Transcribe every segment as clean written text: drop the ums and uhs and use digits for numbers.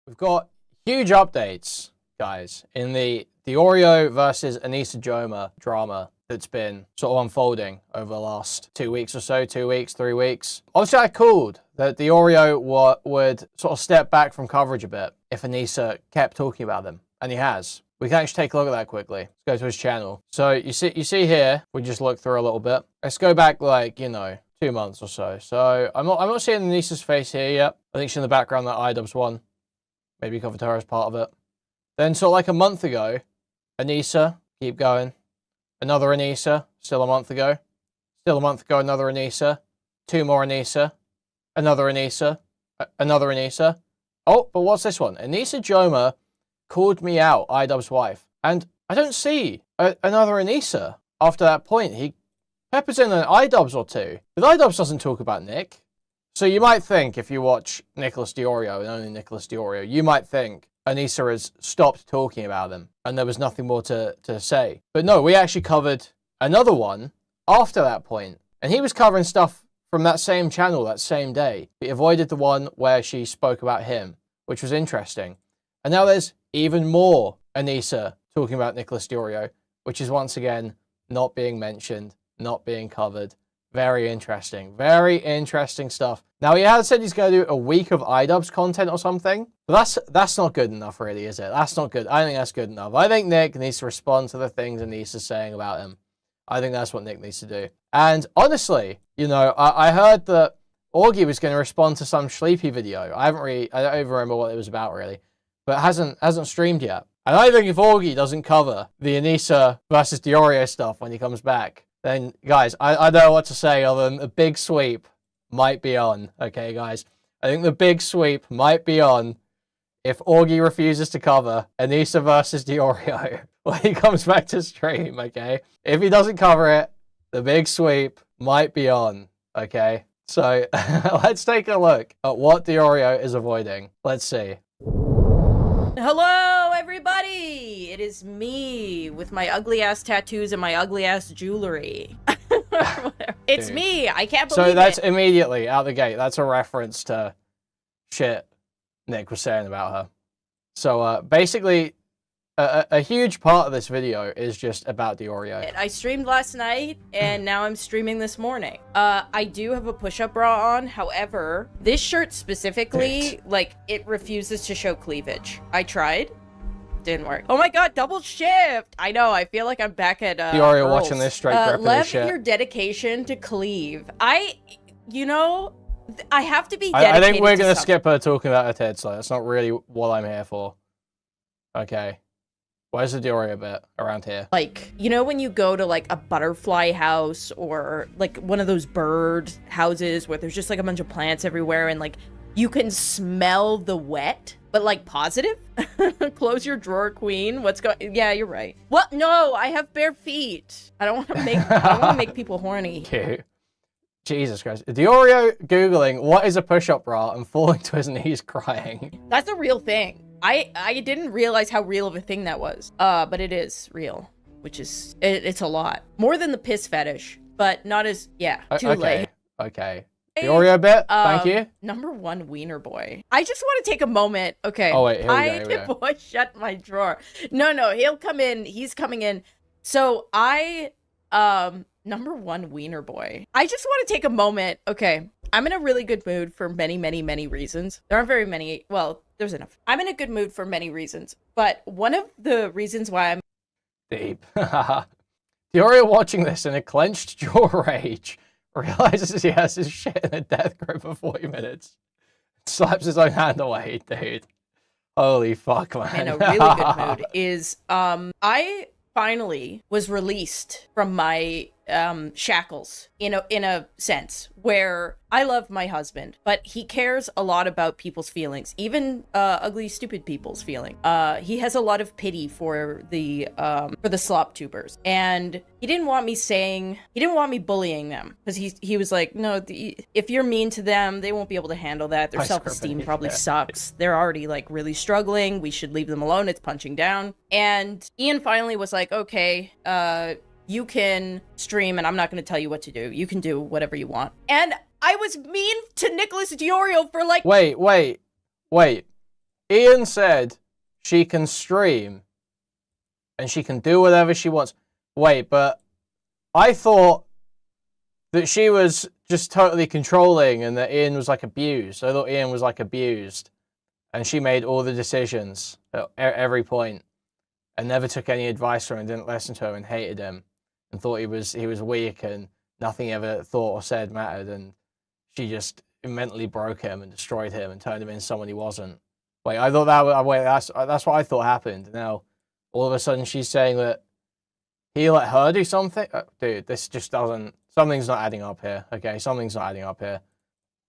We've got huge updates, guys, in the DeOrio versus Anisa Jomha drama that's been sort of unfolding over the last 2 weeks or so, 2 weeks, 3 weeks. Obviously, I called that DeOrio would sort of step back from coverage a bit if Anisa kept talking about them, and he has. We can actually take a look at that quickly. Let's go to his channel. So you see here, we just look through a little bit. Let's go back like, 2 months or so. So I'm not seeing Anisa's face here yet. I think she's in the background, that iDubbbz one. Maybe covered her as part of it. Then sort of like a month ago, Anisa, keep going. Another Anisa, still a month ago. Still a month ago, another Anisa. 2 more Anisa. Another Anisa. Another Anisa. Oh, but what's this one? Anisa Jomha called me out, iDubbbz's wife. And I don't see another Anisa after that point. He peppers in an iDubbbz or two. But iDubbbz doesn't talk about Nick. So you might think, if you watch Nicholas DeOrio and only Nicholas DeOrio, you might think Anisa has stopped talking about them and there was nothing more to say. But no, we actually covered another one after that point. And he was covering stuff from that same channel that same day. He avoided the one where she spoke about him, which was interesting. And now there's even more Anisa talking about Nicholas DeOrio, which is once again not being mentioned, not being covered. Very interesting stuff. Now, he has said he's going to do a week of iDubbbz content or something. But that's not good enough, really, is it? That's not good. I think that's good enough. I think Nick needs to respond to the things Anisa's saying about him. I think that's what Nick needs to do. And honestly, I heard that Augie was going to respond to some Sleepy video. I don't even remember what it was about, really. But hasn't streamed yet. And I think if Augie doesn't cover the Anisa versus DeOrio stuff when he comes back, then, guys, I don't know what to say other than the big sweep might be on. Okay, guys? I think the big sweep might be on if Augie refuses to cover Anisa versus DeOrio when he comes back to stream, okay? If he doesn't cover it, the big sweep might be on, okay? So, let's take a look at what DeOrio is avoiding. Let's see. Hello, everybody! It is me with my ugly-ass tattoos and my ugly-ass jewelry. It's Dude. me! I can't believe it! So that's immediately out the gate. That's a reference to shit Nick was saying about her. So basically, a huge part of this video is just about DeOrio. I streamed last night, and now I'm streaming this morning. I do have a push-up bra on. However, this shirt specifically, it refuses to show cleavage. I tried. Didn't work. Oh my god, double shift! I know, I feel like I'm back at, DeOrio watching this straight gripping his love shit. your dedication to cleave. I have to be dedicated I think we're to going to skip her talking about her tits, so that's not really what I'm here for. Okay. Where's the DeOrio bit around here? Like, when you go to, like, a butterfly house or, like, one of those bird houses where there's just, like, a bunch of plants everywhere and, like, you can smell the wet, but, like, positive? Close your drawer, queen. What's going... Yeah, you're right. Well, no, I have bare feet. I don't want to make people horny. Cute. Jesus Christ. DeOrio Googling what is a push-up bra and falling to his knees crying. That's a real thing. I didn't realize how real of a thing that was. But it is real, which is, it's a lot. More than the piss fetish, but not as, yeah, too late. Okay. DeOrio bit, thank you. #1 wiener boy. I just want to take a moment. Okay. Oh, wait, here we go. Boy, shut my drawer. No, he'll come in. He's coming in. So #1 wiener boy. I just want to take a moment. Okay. I'm in a really good mood for many, many, many reasons. There aren't very many. Well, there's enough. I'm in a good mood for many reasons. But one of the reasons why I'm deep. DeOrio watching this in a clenched jaw rage realizes he has his shit in a death grip for 40 minutes. Slaps his own hand away, dude. Holy fuck, man. in a really good mood is I finally was released from my shackles in a sense where I love my husband, but he cares a lot about people's feelings, even ugly, stupid people's feeling. He has a lot of pity for the slop tubers, and he didn't want me bullying them because he was like, no, if you're mean to them, they won't be able to handle that. Their self-esteem probably sucks. They're already like really struggling. We should leave them alone. It's punching down. And Ian finally was like, okay, you can stream and I'm not going to tell you what to do. You can do whatever you want. And I was mean to Nicholas DeOrio for like... Wait. Ian said she can stream and she can do whatever she wants. Wait, but I thought that she was just totally controlling and that Ian was like abused. I thought Ian was like abused and she made all the decisions at every point and never took any advice from him, didn't listen to him and hated him and thought he was weak and nothing ever thought or said mattered, and she just mentally broke him and destroyed him and turned him into someone he wasn't. Wait, I thought that's what I thought happened. Now, all of a sudden she's saying that he let her do something? Dude, this just doesn't... Something's not adding up here, okay? Something's not adding up here.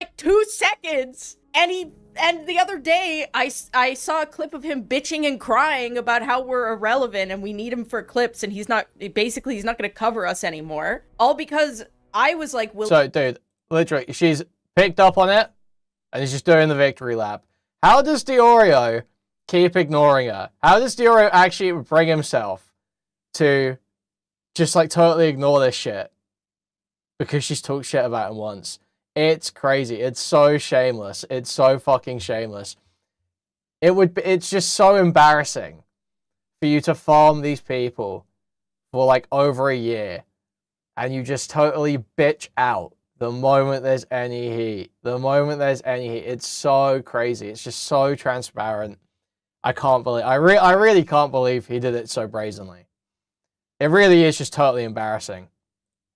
Like 2 seconds! And the other day, I saw a clip of him bitching and crying about how we're irrelevant and we need him for clips, and he's not gonna cover us anymore. All because I was like... So, dude, literally, she's picked up on it, and he's just doing the victory lap. How does DeOrio keep ignoring her? How does DeOrio actually bring himself to just, like, totally ignore this shit? Because she's talked shit about him once. It's crazy. It's so shameless. It's so fucking shameless. It's just so embarrassing for you to farm these people for, like, over a year, and you just totally bitch out the moment there's any heat. The moment there's any heat. It's so crazy. It's just so transparent. I can't believe... I really can't believe he did it so brazenly. It really is just totally embarrassing.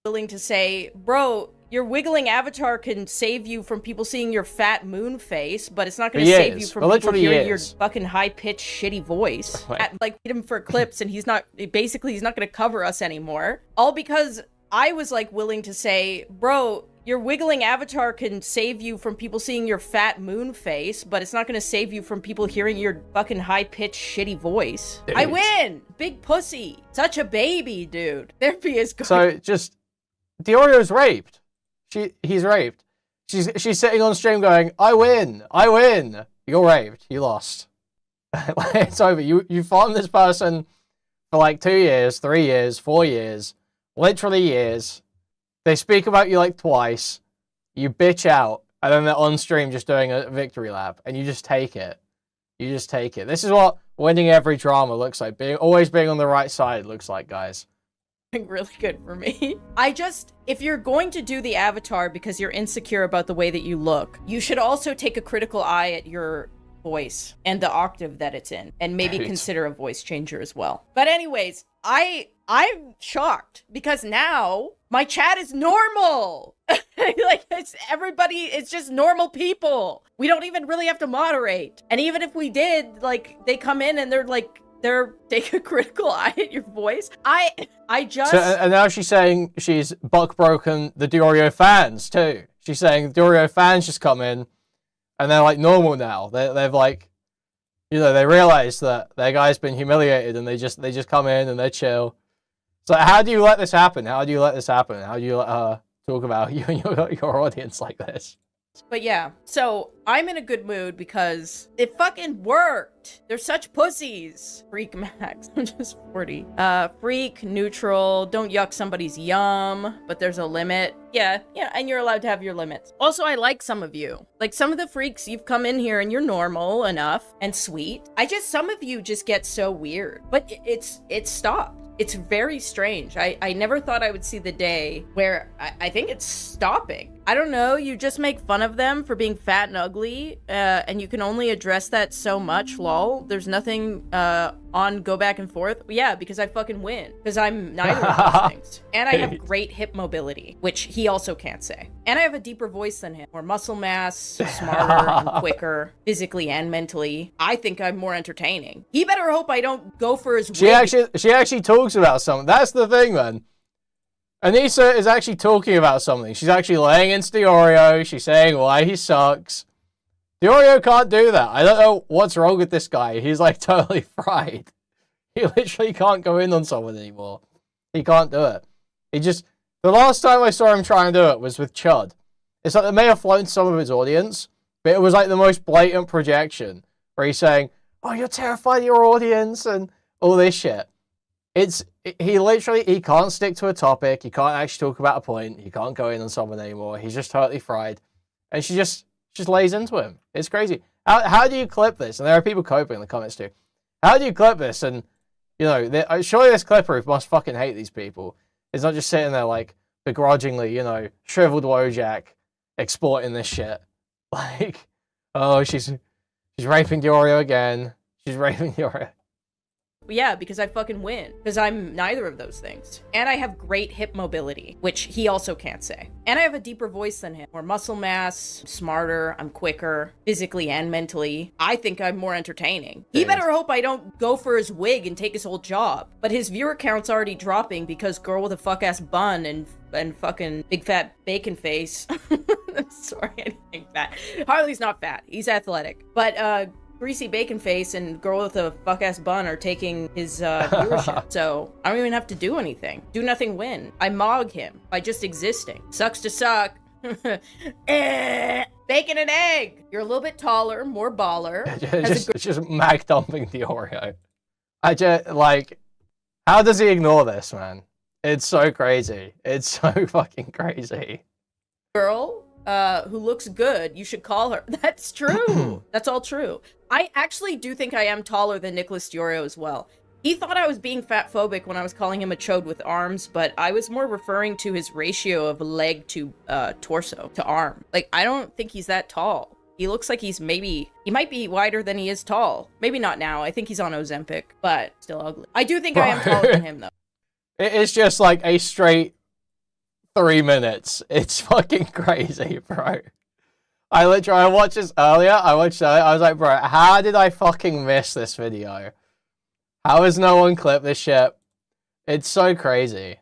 Willing to say, bro, your wiggling avatar can save you from people seeing your fat moon face, but it's not going to save you from people hearing your fucking high-pitched, shitty voice. Like, hit him for clips, and he's not going to cover us anymore. All because I was, like, willing to say, bro, your wiggling avatar can save you from people seeing your fat moon face, but it's not going to save you from people hearing your fucking high-pitched, shitty voice. Dude. I win! Big pussy. Such a baby, dude. Therapy is good. So, just... DeOrio's raped. He's raped. She's sitting on stream going, I win. I win. You're raped. You lost. It's over. You farmed this person for like 2 years, 3 years, 4 years, literally years. They speak about you like twice. You bitch out, and then they're on stream just doing a victory lap, and you just take it. You just take it. This is what winning every drama looks like. Always being on the right side looks like, guys. Really good for me. If you're going to do the avatar because you're insecure about the way that you look, you should also take a critical eye at your voice and the octave that it's in, and maybe consider a voice changer as well. But anyways, I'm shocked because now my chat is normal. Like, it's just normal people. We don't even really have to moderate. And even if we did, like, they come in and they're take a critical eye at your voice. And now she's saying she's buck-broken the DeOrio fans, too. She's saying the DeOrio fans just come in, and they're, like, normal now. They've like, you know, they realize that their guy's been humiliated, and they just come in, and they're chill. So how do you let this happen? How do you let this happen? How do you let her talk about you and your audience like this? But yeah, so I'm in a good mood because it fucking worked. They're such pussies. Freak max. I'm just 40. Freak, neutral, don't yuck somebody's yum, but there's a limit. Yeah, and you're allowed to have your limits. Also, I like some of you. Like, some of the freaks, you've come in here and you're normal enough and sweet. Some of you just get so weird. But it's stopped. It's very strange. I never thought I would see the day where I think it's stopping. I don't know, you just make fun of them for being fat and ugly, and you can only address that so much, lol. There's nothing on go back and forth. Yeah, because I fucking win. Because I'm neither of those things. And I have great hip mobility, which he also can't say. And I have a deeper voice than him. More muscle mass, smarter, and quicker, physically and mentally. I think I'm more entertaining. He better hope I don't go for his wig. She actually talks about something. That's the thing, man. Anisa is actually talking about something. She's actually laying into DeOrio. She's saying why he sucks. DeOrio can't do that. I don't know what's wrong with this guy. He's like totally fried. He literally can't go in on someone anymore. He can't do it. The last time I saw him try and do it was with Chud. It's like they may have flown some of his audience, but it was like the most blatant projection where he's saying, oh, you're terrified of your audience and all this shit. He can't stick to a topic. He can't actually talk about a point. He can't go in on someone anymore. He's just totally fried. And she just lays into him. It's crazy. How do you clip this? And there are people coping in the comments too. How do you clip this? And, you know, surely this clipper must fucking hate these people. It's not just sitting there, like, begrudgingly, you know, shriveled Wojak exporting this shit. Like, oh, she's raping DeOrio again. She's raping DeOrio. Yeah, because I fucking win. Because I'm neither of those things. And I have great hip mobility, which he also can't say. And I have a deeper voice than him. More muscle mass, smarter, I'm quicker, physically and mentally. I think I'm more entertaining. He better hope I don't go for his wig and take his whole job. But his viewer count's already dropping because girl with a fuck-ass bun and fucking big fat bacon face. Sorry, I didn't think fat. Harley's not fat. He's athletic. But, greasy bacon face and girl with a fuck-ass bun are taking his viewership. So I don't even have to do anything. Do nothing, win. I mog him by just existing. Sucks to suck. Bacon and egg. You're a little bit taller, more baller. It's just mag dumping DeOrio. I just, like, how does he ignore this, man? It's so crazy. It's so fucking crazy. Girl who looks good, you should call her. That's true. That's all true. I actually do think I am taller than Nicholas DeOrio as well. He thought I was being fat-phobic when I was calling him a chode with arms, but I was more referring to his ratio of leg to torso to arm. Like, I don't think he's that tall. He looks like he might be wider than he is tall. Maybe not now. I think he's on Ozempic, but still ugly. I do think I am taller than him, though. It's just like a straight 3 minutes. It's fucking crazy, bro. I watched this earlier. I was like, bro, how did I fucking miss this video? How has no one clipped this shit? It's so crazy.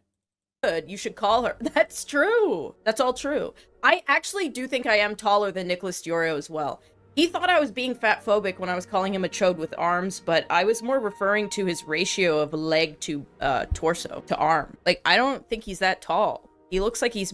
Good. You should call her. That's true. That's all true. I actually do think I am taller than Nicholas DeOrio as well. He thought I was being fat-phobic when I was calling him a chode with arms, but I was more referring to his ratio of leg to torso to arm. Like, I don't think he's that tall. He looks like he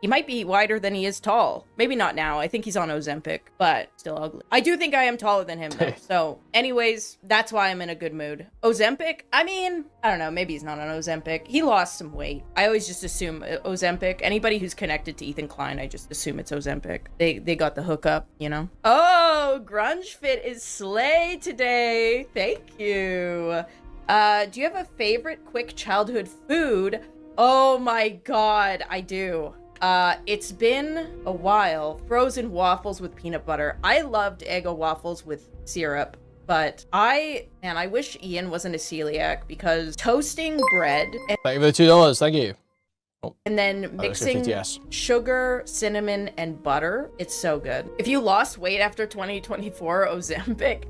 might be wider than he is tall. Maybe not now. I think he's on Ozempic, but still ugly. I do think I am taller than him, though. So, anyways, that's why I'm in a good mood. Ozempic? I mean, I don't know. Maybe he's not on Ozempic. He lost some weight. I always just assume Ozempic. Anybody who's connected to Ethan Klein, I just assume it's Ozempic. They got the hookup, you know? Oh, Grunge Fit is slay today. Thank you. Do you have a favorite quick childhood food? Oh my god, I do. It's been a while. Frozen waffles with peanut butter. I loved Eggo waffles with syrup, but I wish Ian wasn't a celiac because toasting bread and Thank you for the $2. Thank you. Oh, and then mixing sugar, cinnamon, and butter. It's so good. If you lost weight after 2024 Ozempic,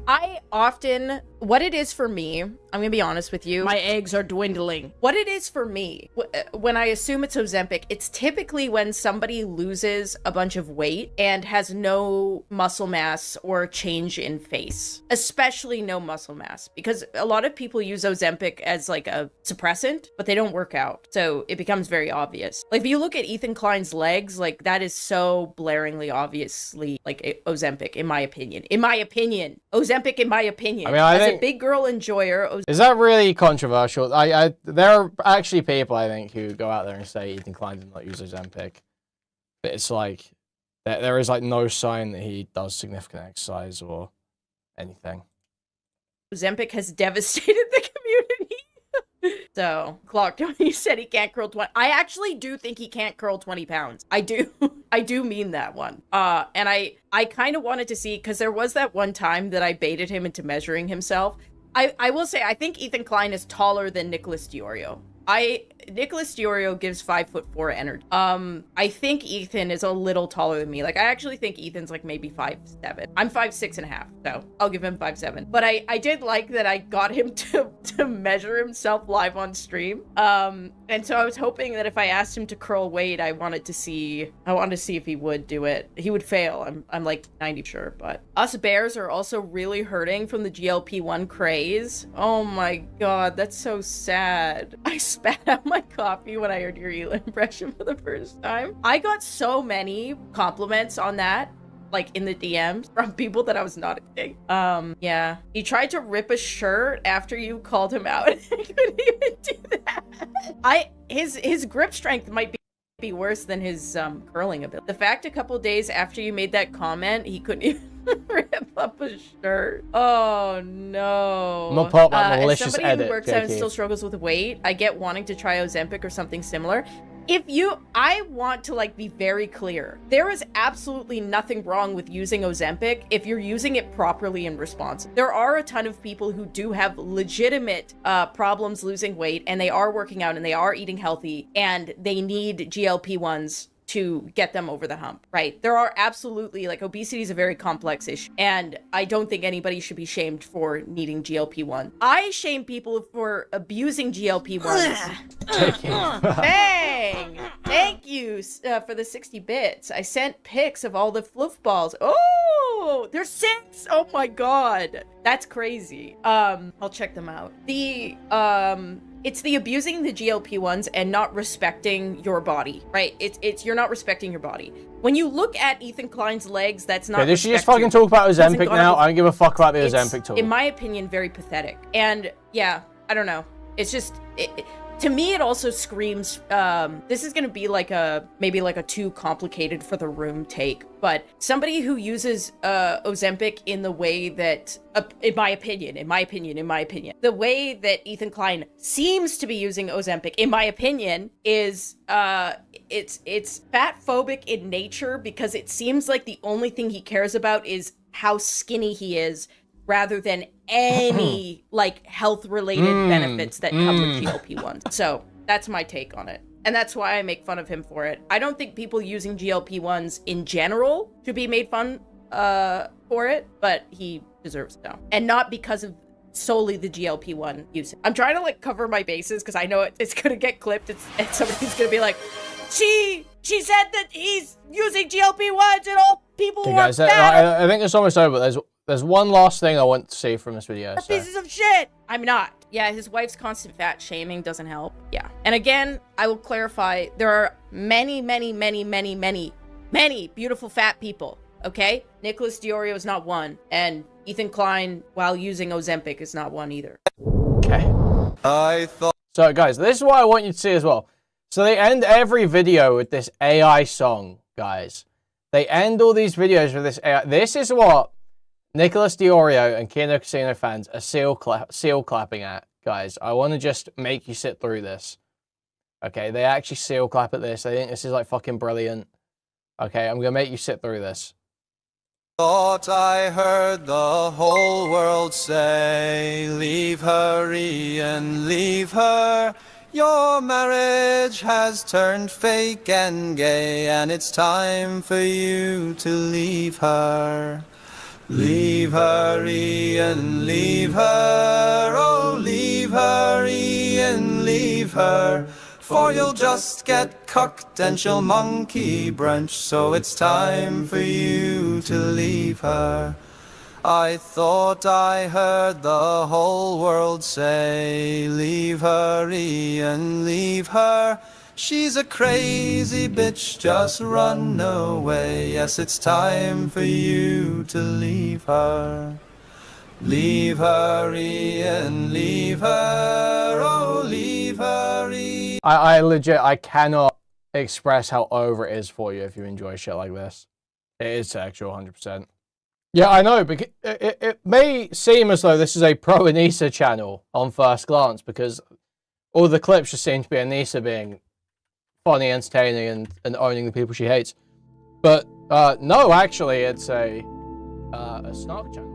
what it is for me, I'm gonna be honest with you, my eggs are dwindling. What it is for me, when I assume it's Ozempic, it's typically when somebody loses a bunch of weight and has no muscle mass or change in face, especially no muscle mass, because a lot of people use Ozempic as like a suppressant, but they don't work out. So it becomes very obvious. Like if you look at Ethan Klein's legs, like that is so blaringly obviously like Ozempic, in my opinion. Ozempic, in my opinion. I mean, I think a big girl enjoyer. Is that really controversial? There are actually people, I think, who go out there and say Ethan Klein did not use Ozempic. But it's like, there is like no sign that he does significant exercise or anything. Ozempic has devastated the community. So, clocked when he said he can't curl 20. I actually do think he can't curl 20 pounds. I do. I do mean that one. And I kind of wanted to see, because there was that one time that I baited him into measuring himself. I will say, I think Ethan Klein is taller than Nicholas DeOrio. Nicholas DeOrio gives 5'4" energy. I think Ethan is a little taller than me. Like, I actually think Ethan's like maybe 5'7". I'm 5'6.5", so I'll give him 5'7". But I did like that I got him to measure himself live on stream. And so I was hoping that if I asked him to curl weight, I wanted to see if he would do it. He would fail. I'm like 90 sure, but us bears are also really hurting from the GLP-1 craze. Oh my god, that's so sad. I spat out my coffee when I heard your Hila impression for the first time. I got so many compliments on that, like in the DMs from people that I was not expecting. Yeah. He tried to rip a shirt after you called him out. I couldn't even do that. His grip strength might be worse than his curling ability. The fact a couple days after you made that comment, he couldn't even Rip up a shirt. Oh no. I'm gonna put up that As malicious somebody edit, who works out and JK. still struggles with weight, I get wanting to try Ozempic or something similar. I want to like be very clear. There is absolutely nothing wrong with using Ozempic if you're using it properly and responsibly. There are a ton of people who do have legitimate problems losing weight, and they are working out and they are eating healthy, and they need GLP-1s to get them over the hump, right? There are absolutely, like, obesity is a very complex issue, and I don't think anybody should be shamed for needing GLP-1. I shame people for abusing GLP-1s. Bang! Thank you for the 60 bits. I sent pics of all the fluff balls. Oh, there's 6! Oh my god. That's crazy. I'll check them out. It's the abusing the GLP-1s and not respecting your body, right? It's you're not respecting your body. When you look at Ethan Klein's legs, that's not. Did she just fucking talk about Ozempic now? I don't give a fuck about the Ozempic talk. In my opinion, very pathetic. And yeah, I don't know. It's just to me, it also screams. This is gonna be like maybe like a too complicated for the room take, but somebody who uses Ozempic in the way that, in my opinion, the way that Ethan Klein seems to be using Ozempic, in my opinion, is it's fat phobic in nature, because it seems like the only thing he cares about is how skinny he is, rather than any like health related benefits that come with GLP-1. So that's my take on it. And that's why I make fun of him for it. I don't think people using GLP-1s in general should be made fun for it, but he deserves it now. And not because of solely the GLP-1 use. I'm trying to like cover my bases because I know it's gonna get clipped and somebody's gonna be like, she said that he's using GLP-1s and all people Okay, want guys, fat. I think it's almost over. There's one last thing I want to see from this video. So. Pieces of shit. I'm not. Yeah, his wife's constant fat shaming doesn't help. Yeah. And again, I will clarify, there are many beautiful fat people, okay? Nicholas DeOrio is not one, and Ethan Klein, while using Ozempic, is not one either. Okay. So, guys, this is what I want you to see as well. So they end every video with this AI song, guys. They end all these videos with this AI. This is what Nicholas DeOrio and Kino Casino fans are seal clapping at, guys. I want to just make you sit through this. Okay, they actually seal clap at this. They think this is like fucking brilliant. Okay, I'm gonna make you sit through this. Thought I heard the whole world say, leave her, Ian, leave her. Your marriage has turned fake and gay, and it's time for you to leave her. Leave her, Ian, leave her. Oh, leave her, Ian, leave her. For you'll just get cucked and she'll monkey brunch, so it's time for you to leave her. I thought I heard the whole world say, leave her, Ian, leave her. She's a crazy bitch, just run away. Yes, it's time for you to leave her. Leave her, Ian, leave her. Oh, leave her, Ian. I legit, I cannot express how over it is for you if you enjoy shit like this. It is sexual, 100%. Yeah, I know, because it may seem as though this is a pro Anisa channel on first glance, because all the clips just seem to be Anisa being funny, entertaining, and owning the people she hates. But no, actually, it's a snark channel.